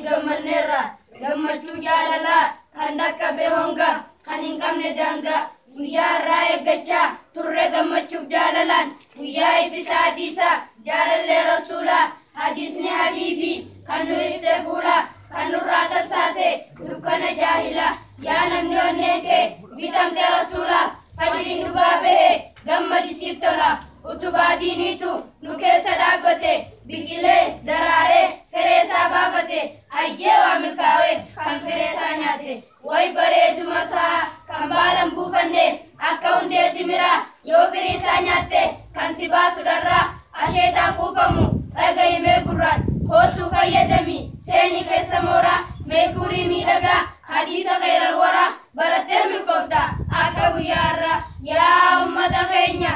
gammanneerra gammachuu jaalalaa kan dhaqqabe honga kan hin qabne daangaa guyyaa irraa eeggachaa turre gammachuuf jaalalaan guyyaa ibsaa hadiisaa jaalallee rasuulaa hadiisni habiibii kan nu ibse fuulaa kan nurraa tarsaase dukkana jaahilaa yaa namni onneen kee bitamte rasuulaa fajriin dhugaa bahe gammadisiif tola utubaa diiniitu nu keessa dhaabbate biqilee daraaree fireesaa baafate hayyee waa milkaa'e kan fireesaa nyaate way bareeduma isaa kan baalan buufanne akka hundee timiraa yoo firiisaa nyaatte kan si baasu dharraa asheetaan kuufamu dhagahimee gurraan koottuu fayyadami seeni keessa mooraa meekurii miidhagaa hadiisa khayral waraa barattee milkoofta akka guyyaa irraa yaa ummata keenya.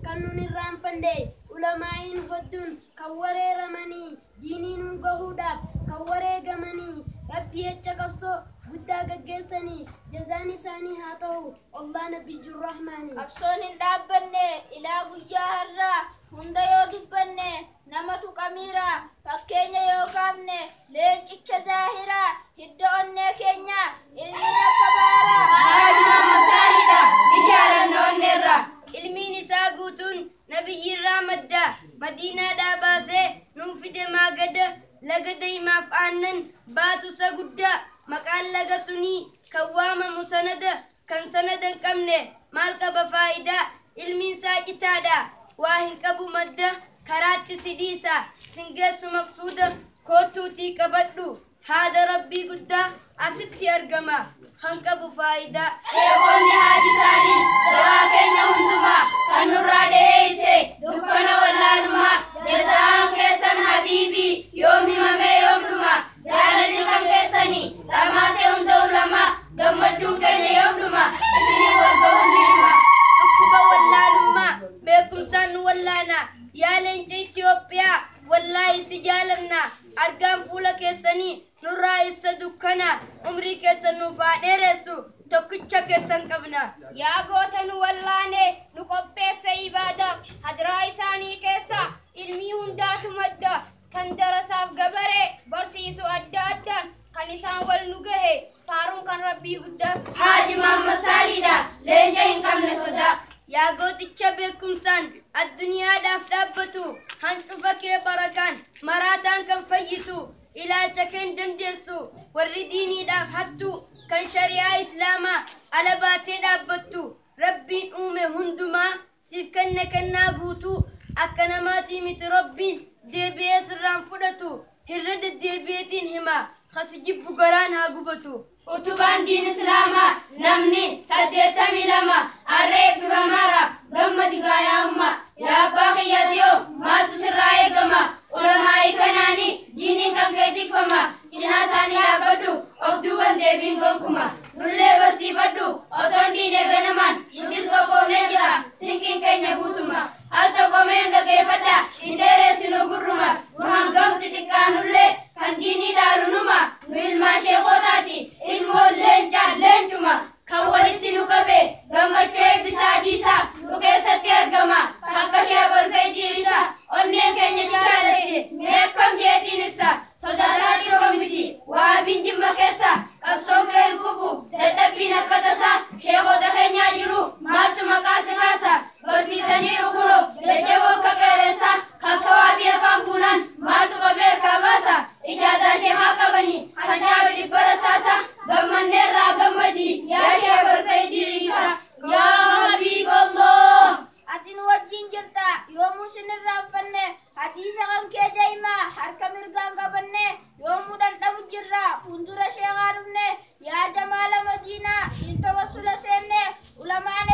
kan nun irraanfanne ulamaa'iin hodduun kan wareeramanii diiniin nun gahuudhaaf kan wareegamanii rabbii jecha qabsoo guddaa gaggeessanii jazaan isaanii haa ta'u Allah nabiyyur rahmaanii. Qabsoon hin dhaabbanne ilaa guyyaa har'aa hunda yoo dubbanne namatu qamiiraa fakkeenya yoo kaafne leencicha zaahiraa hidda onnee keenya ilmi akka baaraa. Haaduma masaariidha ijaaranna onneerra ilmiin isaa guutuun nabiyyirraa madda madiinaadhaa baasee nuuf fide maagada laga daymaaf aannan baatusa guddaa maqaan laga sunii kan waamamu sanada kan sanada hin qabne maal qaba faayidaa ilmiin isaa citaadha waa hin qabu madda karaatti sidiisa singeessu maqsuuda koottuutii qabadhu haada rabbii guddaa asitti argama kan qabu faayidaa. Sheekonni haaji isaanii gabaa keenya hundumaa kan nurraa dheeyse dukkana wallaalummaa jazaan keessan habiibii yoom himamee yoom dhuma jaalalli kan keessanii dhamaasee hunda ulamaa gammachuun keenya yoom dhuma isinii walga'uun ni dhuma dhukkuba wallaalummaa beekumsaan nu wallaana yaa leenca Itoophiyaa wallaahi si jaalanna argaan fuula keessanii nurraa ibsa dukkana umrii keessan nuuf haa dheeressu tokkicha keessan qabna. Yaa goota nu wallaane nu qopheesse ibaadaaf hadiraa isaanii keessa ilmii hundaatu madda kan darasaaf gabaree barsiisu adda addaan kan isaan wal nu gahe faaruun kan rabbii guddaa. Haaji Muhammad Saaliidha leenca hin qabne sodaa. Yaa gooticha beekumsaan addunyaadhaaf dhaabbatu hancufa kee barakaan maraataan kan fayyitu ilaalcha keen dandeessu warri diiniidhaaf hattu kan shari'aa islaamaa ala baatee dhaabbattu rabbiin uume hundumaa siif kenne kennaa guutuu akka namaatii miti rabbiin deebi'ee sirraan fudhatu hirra deddeebi'eetiin hima kasi jibbu garaan haa gubatu. Utubaan diin islaamaa namni 82 harree eebbifamaara gammadi gaayaa ummaa yaa abbaa kiyyatiyoo maaltu sirraa eegama ulamaa'ii kanaanii diiniin kan kee tikfama cinaa isaanii dhaabbadhu of duuban deebiin gonkuma nullee barsiifadhu osoon diinee ganamaan nutis qophoofnee jira sinqiin keenya guutuma al tokko mee dhageeffadha hin dheeressinuu gurruma nu hangamti xiqqaa nullee kan diinii dhaalunuma nu ilmaa sheekotaati ilmoon leencaan leencuma kan walitti nu qabe gammachuu eebbisaa hadiisaa nu keessatti argama akka sheebal feejiirisa onneen keenya jaalatte mee akkam jeetiin ibsa sodaasaa dhiiroo miti waabiin jimma keessa qabsoon kee hin kufu dadhabbiin akka tasaa sheekota keenyaa jiru maaltu maqaa si kaasa barsiisaniiru kunoo jajjaboo akka qeerrensaa kakka waabii afaan buunaan maaltu qabee harkaa baasa ijaazaa sheekaa qabanii kan jaaru dhibba rasaasa gammanneerraa gammadi yaa sheebal feejiirisa yaa habiiballah. Ati nu wajjin jirta yoomuu sinirraanfanne hadiisa kan kee daa'imaa harka mirgaan qabanne yoomuu dhandhamu jirra fuuldura sheekaa dhufne yaa jamaala madiinaa hin tawassula seenne ulamaan